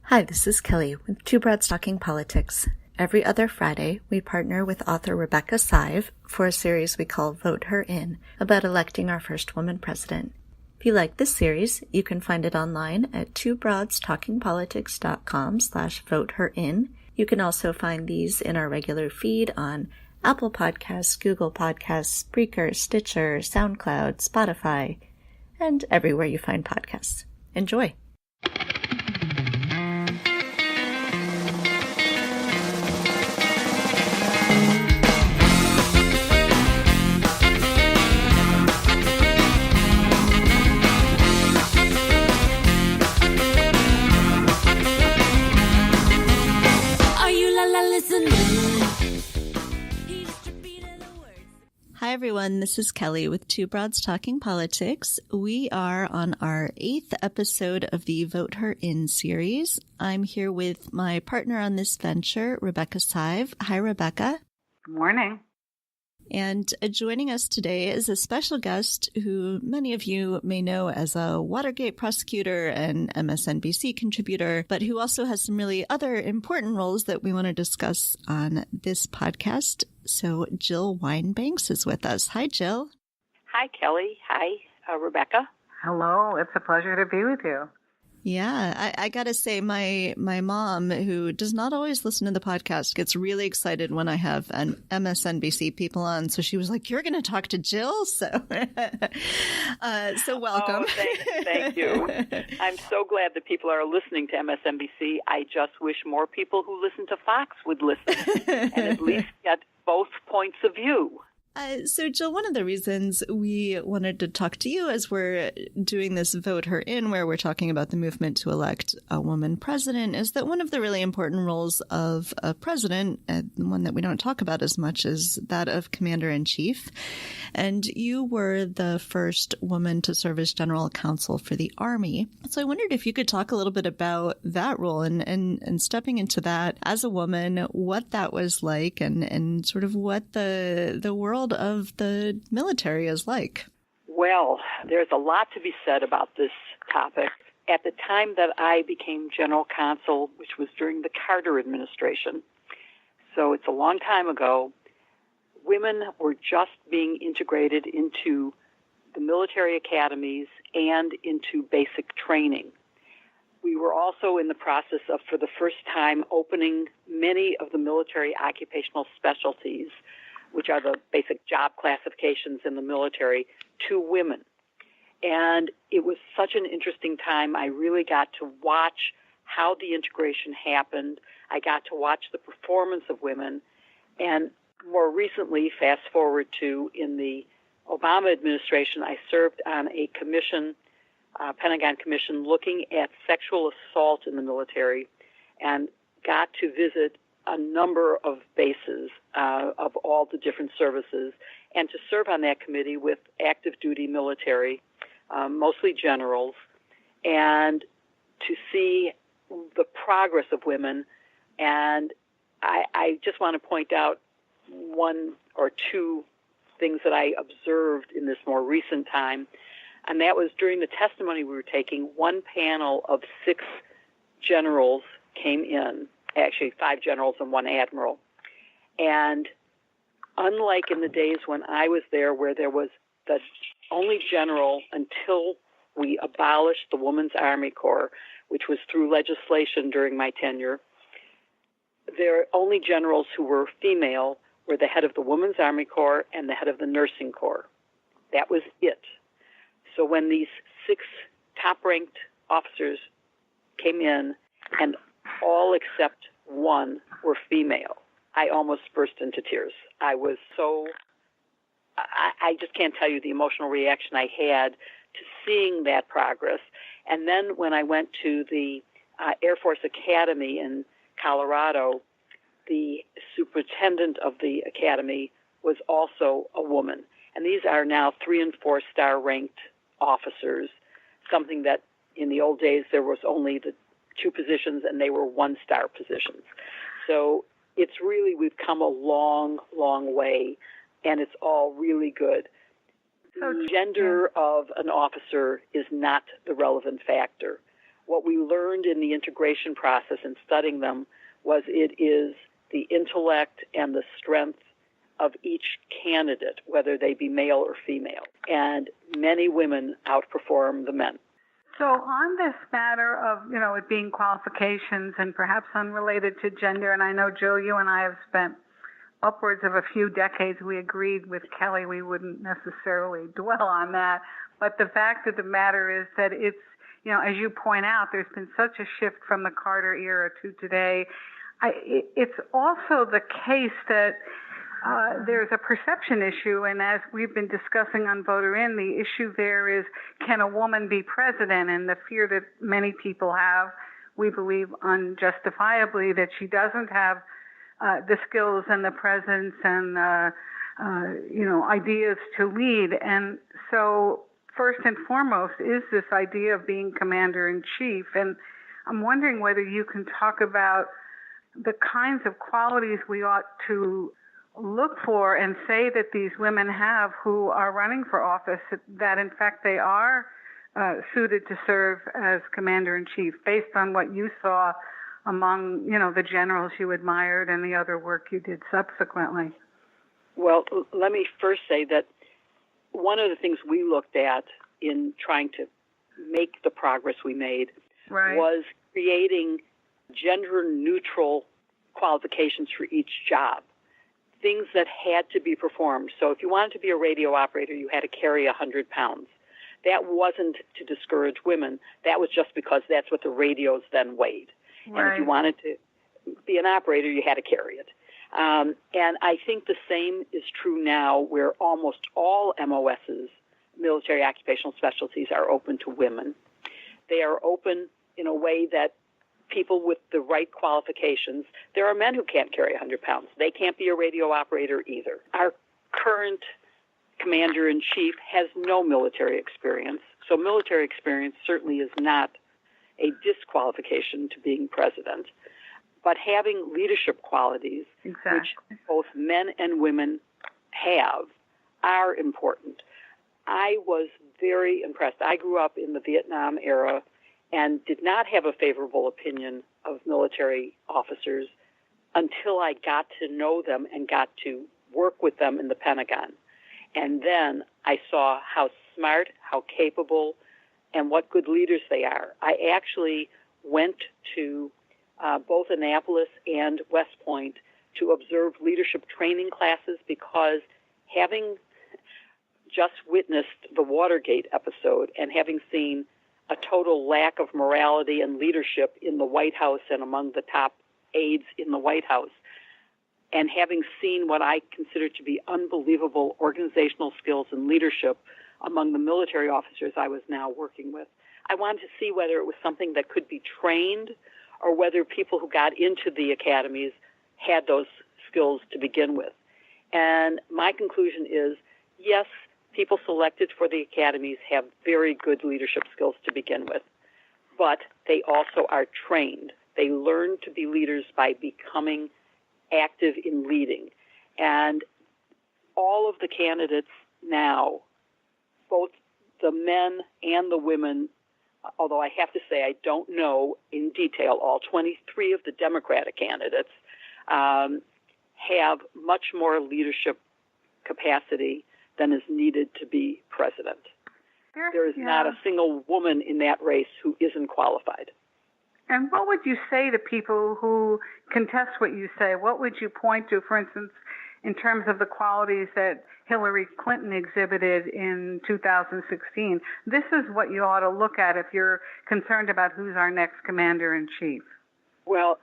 Hi, this is Kelly with Two Broads Talking Politics. Every other Friday, we partner with author Rebecca Sive for a series we call Vote Her In, about electing our first woman president. If you like this series, you can find it online at twobroadstalkingpolitics.com/voteherin. You can also find these in our regular feed on Apple Podcasts, Google Podcasts, Spreaker, Stitcher, SoundCloud, Spotify, and everywhere you find podcasts. Enjoy! Hi, everyone. This is Kelly with Two Broads Talking Politics. We are on our 8th episode of the Vote Her In series. I'm here with my partner on this venture, Rebecca Sive. Hi, Rebecca. Good morning. And joining us today is a special guest who many of you may know as a Watergate prosecutor and MSNBC contributor, but who also has some really other important roles that we want to discuss on this podcast. So Jill Wine-Banks is with us. Hi, Jill. Hi, Kelly. Hi, Rebecca. Hello. It's a pleasure to be with you. Yeah, I got to say, my mom, who does not always listen to the podcast, gets really excited when I have an MSNBC people on. So she was like, "You're going to talk to Jill?" So welcome. Oh, thank you. I'm so glad that people are listening to MSNBC. I just wish more people who listen to Fox would listen and at least get both points of view. So, Jill, one of the reasons we wanted to talk to you as we're doing this Vote Her In, where we're talking about the movement to elect a woman president, is that one of the really important roles of a president, and one that we don't talk about as much, is that of commander-in-chief. And you were the first woman to serve as General Counsel for the Army. So I wondered if you could talk a little bit about that role and stepping into that as a woman, what that was like, and sort of what the world of the military is like. Well, there's a lot to be said about this topic. At the time that I became General Counsel, which was during the Carter administration, so it's a long time ago, women were just being integrated into the military academies and into basic training. We were also in the process of, for the first time, opening many of the military occupational specialties, which are the basic job classifications in the military, to women. And it was such an interesting time. I really got to watch how the integration happened. I got to watch the performance of women. And more recently, fast forward to in the Obama administration, I served on a commission, Pentagon commission, looking at sexual assault in the military, and got to visit a number of bases of all the different services, and to serve on that committee with active duty military, mostly generals, and to see the progress of women. And I just want to point out one or two things that I observed in this more recent time, and that was during the testimony we were taking, one panel of 6 generals came in, actually 5 generals and 1 admiral. And unlike in the days when I was there, where there was the only general until we abolished the Women's Army Corps, which was through legislation during my tenure, their only generals who were female were the head of the Women's Army Corps and the head of the Nursing Corps. That was it. So when these 6 top-ranked officers came in, and all except 1 were female, I almost burst into tears. I was so, I just can't tell you the emotional reaction I had to seeing that progress. And then when I went to the Air Force Academy in Colorado, the superintendent of the academy was also a woman. And these are now 3- and 4-star ranked officers, something that in the old days there was only the 2 positions, and they were 1-star positions. So it's really, we've come a long, long way, and it's all really good. The gender of an officer is not the relevant factor. what we learned in the integration process in studying them was it is the intellect and the strength of each candidate, whether they be male or female. And many women outperform the men. So on this matter of, it being qualifications and perhaps unrelated to gender, and I know, Jill, you and I have spent upwards of a few decades, we agreed with Kelly we wouldn't necessarily dwell on that. But the fact of the matter is that it's, as you point out, there's been such a shift from the Carter era to today. It's also the case that there's a perception issue, and as we've been discussing on Voter In, the issue there is, can a woman be president? And the fear that many people have, we believe unjustifiably, that she doesn't have the skills and the presence and, ideas to lead. And so first and foremost is this idea of being commander-in-chief. And I'm wondering whether you can talk about the kinds of qualities we ought to look for and say that these women have who are running for office, that in fact they are suited to serve as commander-in-chief based on what you saw among, the generals you admired and the other work you did subsequently. Well, let me first say that one of the things we looked at in trying to make the progress we made was creating gender-neutral qualifications for each job, things that had to be performed. So if you wanted to be a radio operator, you had to carry 100 pounds. That wasn't to discourage women. That was just because that's what the radios then weighed. Right. And if you wanted to be an operator, you had to carry it. And I think the same is true now, where almost all MOSs, military occupational specialties, are open to women. They are open in a way that people with the right qualifications, there are men who can't carry 100 pounds. They can't be a radio operator either. Our current commander-in-chief has no military experience, so military experience certainly is not a disqualification to being president. But having leadership qualities, which both men and women have, are important. I was very impressed. I grew up in the Vietnam era and did not have a favorable opinion of military officers until I got to know them and got to work with them in the Pentagon. And then I saw how smart, how capable, and what good leaders they are. I actually went to both Annapolis and West Point to observe leadership training classes, because having just witnessed the Watergate episode and having seen a total lack of morality and leadership in the White House and among the top aides in the White House, and having seen what I consider to be unbelievable organizational skills and leadership among the military officers I was now working with, I wanted to see whether it was something that could be trained or whether people who got into the academies had those skills to begin with. And my conclusion is, yes, people selected for the academies have very good leadership skills to begin with, but they also are trained. They learn to be leaders by becoming active in leading. And all of the candidates now, both the men and the women, although I have to say I don't know in detail, all 23 of the Democratic candidates have much more leadership capacity than is needed to be president. There is not a single woman in that race who isn't qualified. And what would you say to people who contest what you say? What would you point to, for instance, in terms of the qualities that Hillary Clinton exhibited in 2016? This is what you ought to look at if you're concerned about who's our next commander-in-chief. Well,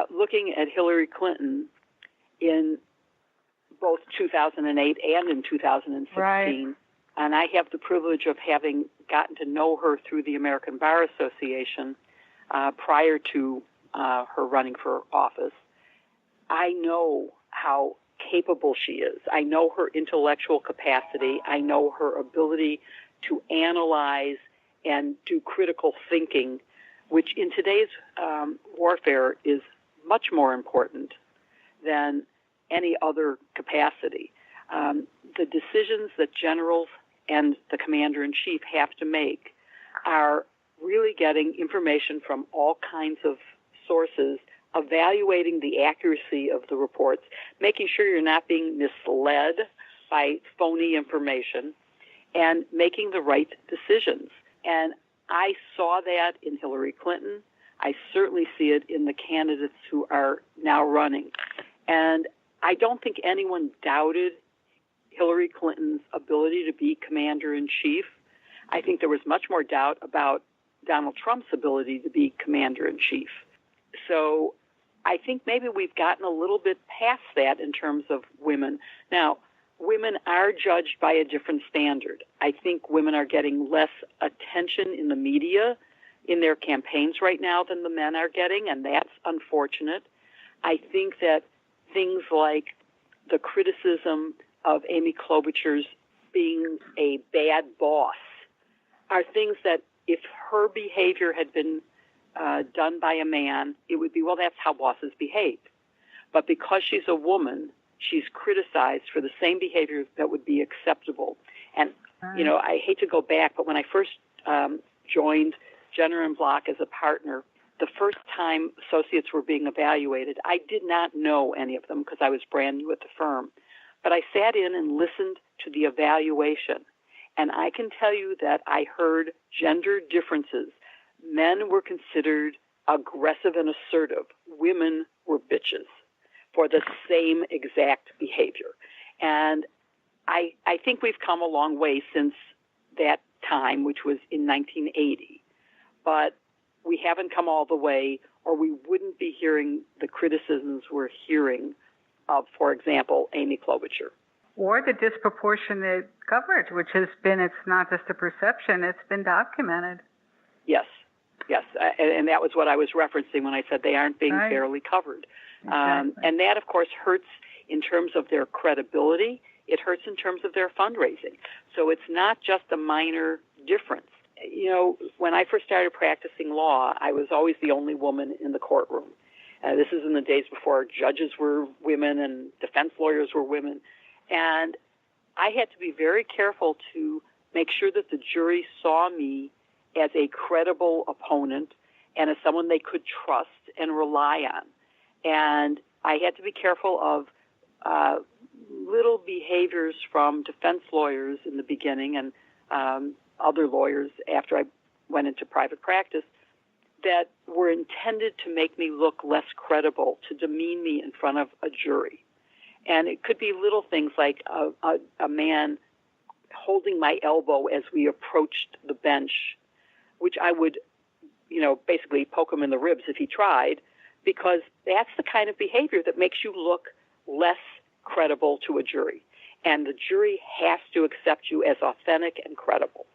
looking at Hillary Clinton in both 2008 and in 2016, and I have the privilege of having gotten to know her through the American Bar Association prior to her running for office. I know how capable she is. I know her intellectual capacity. I know her ability to analyze and do critical thinking, which in today's warfare is much more important than any other capacity. The decisions that generals and the commander-in-chief have to make are really getting information from all kinds of sources, evaluating the accuracy of the reports, making sure you're not being misled by phony information, and making the right decisions. And I saw that in Hillary Clinton. I certainly see it in the candidates who are now running. And I don't think anyone doubted Hillary Clinton's ability to be commander-in-chief. I think there was much more doubt about Donald Trump's ability to be commander-in-chief. So I think maybe we've gotten a little bit past that in terms of women. Now, women are judged by a different standard. I think women are getting less attention in the media in their campaigns right now than the men are getting, and that's unfortunate. I think that things like the criticism of Amy Klobuchar's being a bad boss are things that if her behavior had been done by a man, it would be, well, that's how bosses behave. But because she's a woman, she's criticized for the same behavior that would be acceptable. And, you know, I hate to go back, but when I first joined Jenner and Block as a partner, the first time associates were being evaluated, I did not know any of them because I was brand new at the firm. But I sat in and listened to the evaluation. And I can tell you that I heard gender differences. Men were considered aggressive and assertive. Women were bitches for the same exact behavior. And I think we've come a long way since that time, which was in 1980. But we haven't come all the way, or we wouldn't be hearing the criticisms we're hearing of, for example, Amy Klobuchar. Or the disproportionate coverage, which has been, it's not just a perception, it's been documented. Yes, and that was what I was referencing when I said they aren't being fairly covered. Exactly. And that, of course, hurts in terms of their credibility. It hurts in terms of their fundraising. So it's not just a minor difference. You know, when I first started practicing law, I was always the only woman in the courtroom. This is in the days before judges were women and defense lawyers were women. And I had to be very careful to make sure that the jury saw me as a credible opponent and as someone they could trust and rely on. And I had to be careful of little behaviors from defense lawyers in the beginning and other lawyers after I went into private practice that were intended to make me look less credible, to demean me in front of a jury. And it could be little things like a man holding my elbow as we approached the bench, which I would, you know, basically poke him in the ribs if he tried, because that's the kind of behavior that makes you look less credible to a jury. And the jury has to accept you as authentic and credible.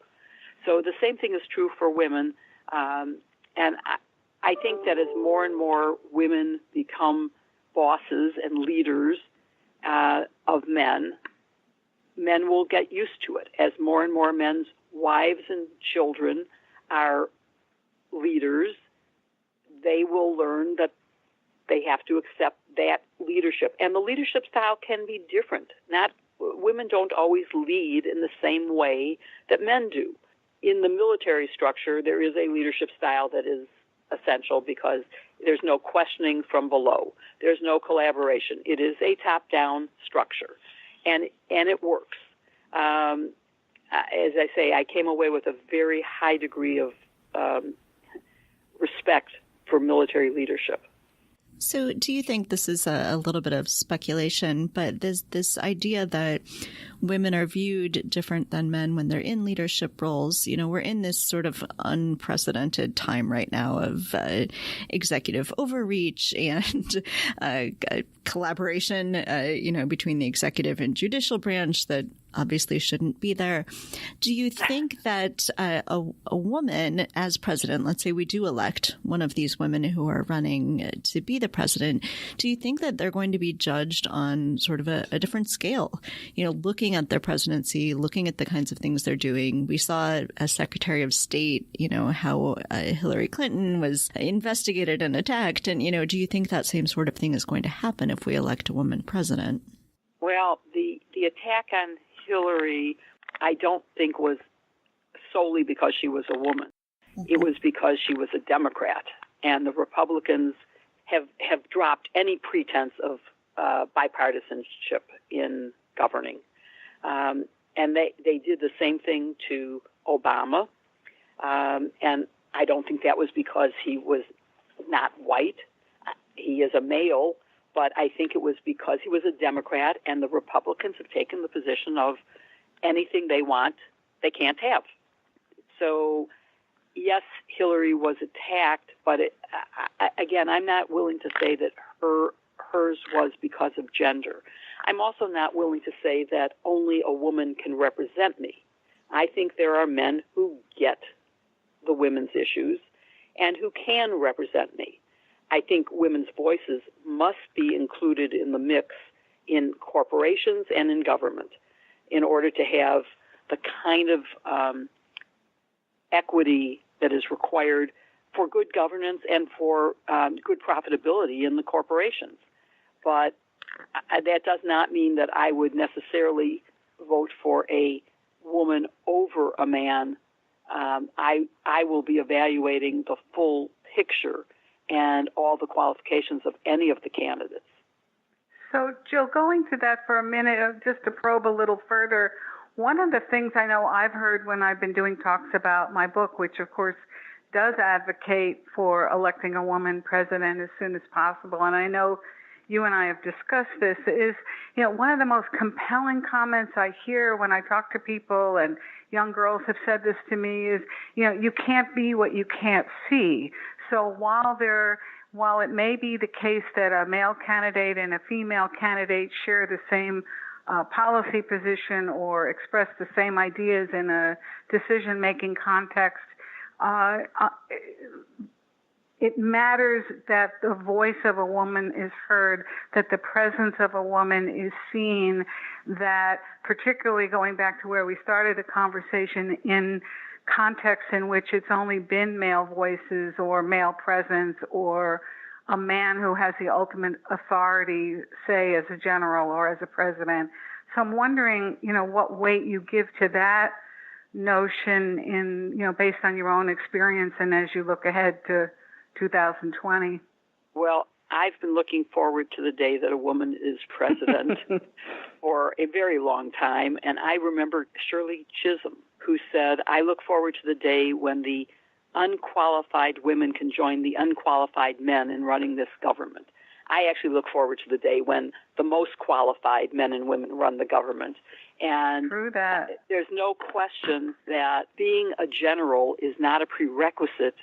So the same thing is true for women. And I think that as more and more women become bosses and leaders of men, men will get used to it. As more and more men's wives and children are leaders, they will learn that they have to accept that leadership. And the leadership style can be different. Women don't always lead in the same way that men do. In the military structure, there is a leadership style that is essential because there's no questioning from below. There's no collaboration. It is a top-down structure, and it works. As I say, I came away with a very high degree of respect for military leadership. So do you think this is a little bit of speculation, but this idea that women are viewed different than men when they're in leadership roles? You know, we're in this sort of unprecedented time right now of executive overreach and collaboration, between the executive and judicial branch that obviously shouldn't be there. Do you think that a woman as president, let's say we do elect one of these women who are running to be the president, do you think that they're going to be judged on sort of a different scale? You know, looking at their presidency, looking at the kinds of things they're doing. We saw as Secretary of State, how Hillary Clinton was investigated and attacked. And, do you think that same sort of thing is going to happen if we elect a woman president? Well, the attack on Hillary, I don't think was solely because she was a woman. it was because she was a Democrat. And the Republicans have dropped any pretense of bipartisanship in governing. And they did the same thing to Obama. And I don't think that was because he was not white. He is a male, but I think it was because he was a Democrat, and the Republicans have taken the position of anything they want, they can't have. So, yes, Hillary was attacked, but again, I'm not willing to say that hers was because of gender. I'm also not willing to say that only a woman can represent me. I think there are men who get the women's issues and who can represent me. I think women's voices must be included in the mix in corporations and in government in order to have the kind of equity that is required for good governance and for good profitability in the corporations. But that does not mean that I would necessarily vote for a woman over a man. I will be evaluating the full picture and all the qualifications of any of the candidates. So, Jill, going to that for a minute, just to probe a little further, one of the things I know I've heard when I've been doing talks about my book, which of course does advocate for electing a woman president as soon as possible, and I know you and I have discussed this, is, one of the most compelling comments I hear when I talk to people, and young girls have said this to me, is, you can't be what you can't see. So while it may be the case that a male candidate and a female candidate share the same policy position or express the same ideas in a decision-making context, it matters that the voice of a woman is heard, that the presence of a woman is seen, that particularly going back to where we started the conversation, in contexts in which it's only been male voices or male presence or a man who has the ultimate authority, say as a general or as a president. So I'm wondering, what weight you give to that notion in, based on your own experience and as you look ahead to 2020. Well, I've been looking forward to the day that a woman is president for a very long time. And I remember Shirley Chisholm, who said, I look forward to the day when the unqualified women can join the unqualified men in running this government. I actually look forward to the day when the most qualified men and women run the government. And True that. There's no question that being a general is not a prerequisite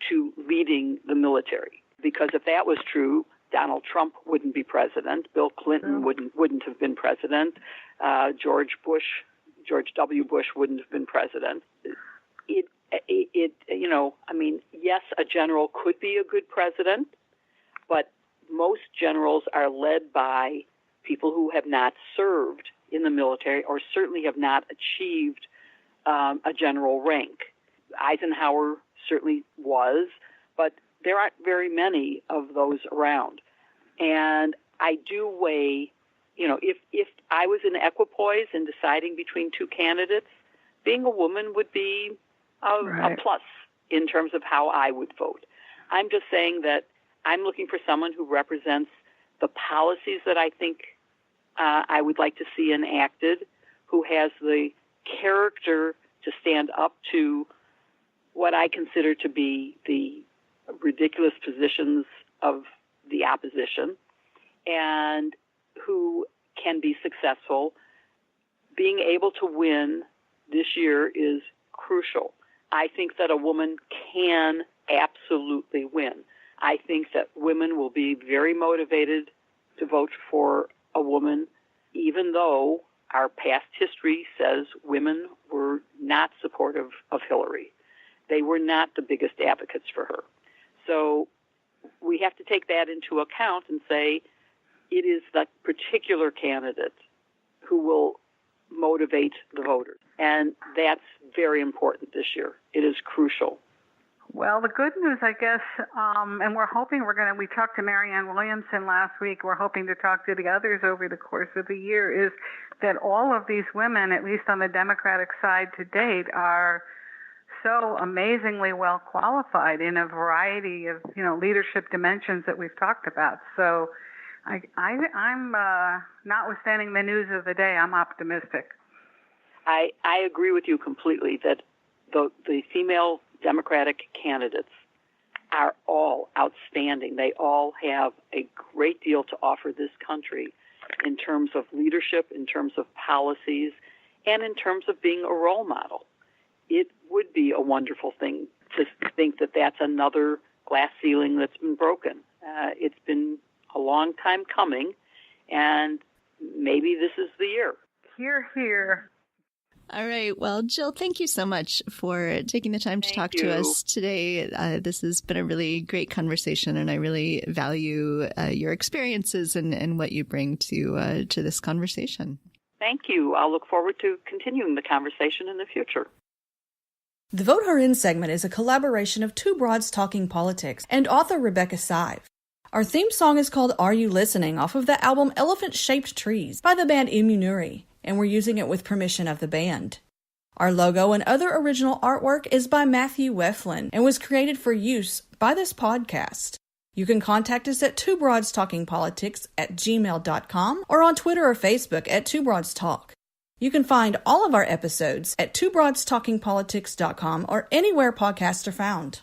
to leading the military. Because if that was true, Donald Trump wouldn't be president. Bill Clinton wouldn't have been president. George W. Bush wouldn't have been president. Yes, a general could be a good president, but most generals are led by people who have not served in the military or certainly have not achieved a general rank. Eisenhower certainly was, but there aren't very many of those around. And I do weigh, if I was in equipoise in deciding between two candidates, being a woman would be a plus in terms of how I would vote. I'm just saying that I'm looking for someone who represents the policies that I think I would like to see enacted, who has the character to stand up to what I consider to be the ridiculous positions of the opposition, and who can be successful. Being able to win this year is crucial. I think that a woman can absolutely win. I think that women will be very motivated to vote for a woman, even though our past history says women were not supportive of Hillary. They were not the biggest advocates for her. So we have to take that into account and say it is the particular candidate who will motivate the voters. And that's very important this year. It is crucial. Well, the good news, I guess, and we're hoping we talked to Marianne Williamson last week, we're hoping to talk to the others over the course of the year, is that all of these women, at least on the Democratic side to date, are so amazingly well qualified in a variety of, leadership dimensions that we've talked about. So I'm notwithstanding the news of the day, I'm optimistic. I agree with you completely that the female Democratic candidates are all outstanding. They all have a great deal to offer this country in terms of leadership, in terms of policies, and in terms of being a role model. It would be a wonderful thing to think that that's another glass ceiling that's been broken. It's been a long time coming, and maybe this is the year. Hear, hear. All right. Well, Jill, thank you so much for taking the time to talk to us today. This has been a really great conversation, and I really value your experiences and what you bring to this conversation. Thank you. I'll look forward to continuing the conversation in the future. The Vote Her In segment is a collaboration of Two Broads Talking Politics and author Rebecca Sive. Our theme song is called Are You Listening off of the album Elephant Shaped Trees by the band Immunuri, and we're using it with permission of the band. Our logo and other original artwork is by Matthew Weflin and was created for use by this podcast. You can contact us at twobroadstalkingpolitics@gmail.com or on Twitter or Facebook at Two Broads Talk. You can find all of our episodes at twobroadstalkingpolitics.com or anywhere podcasts are found.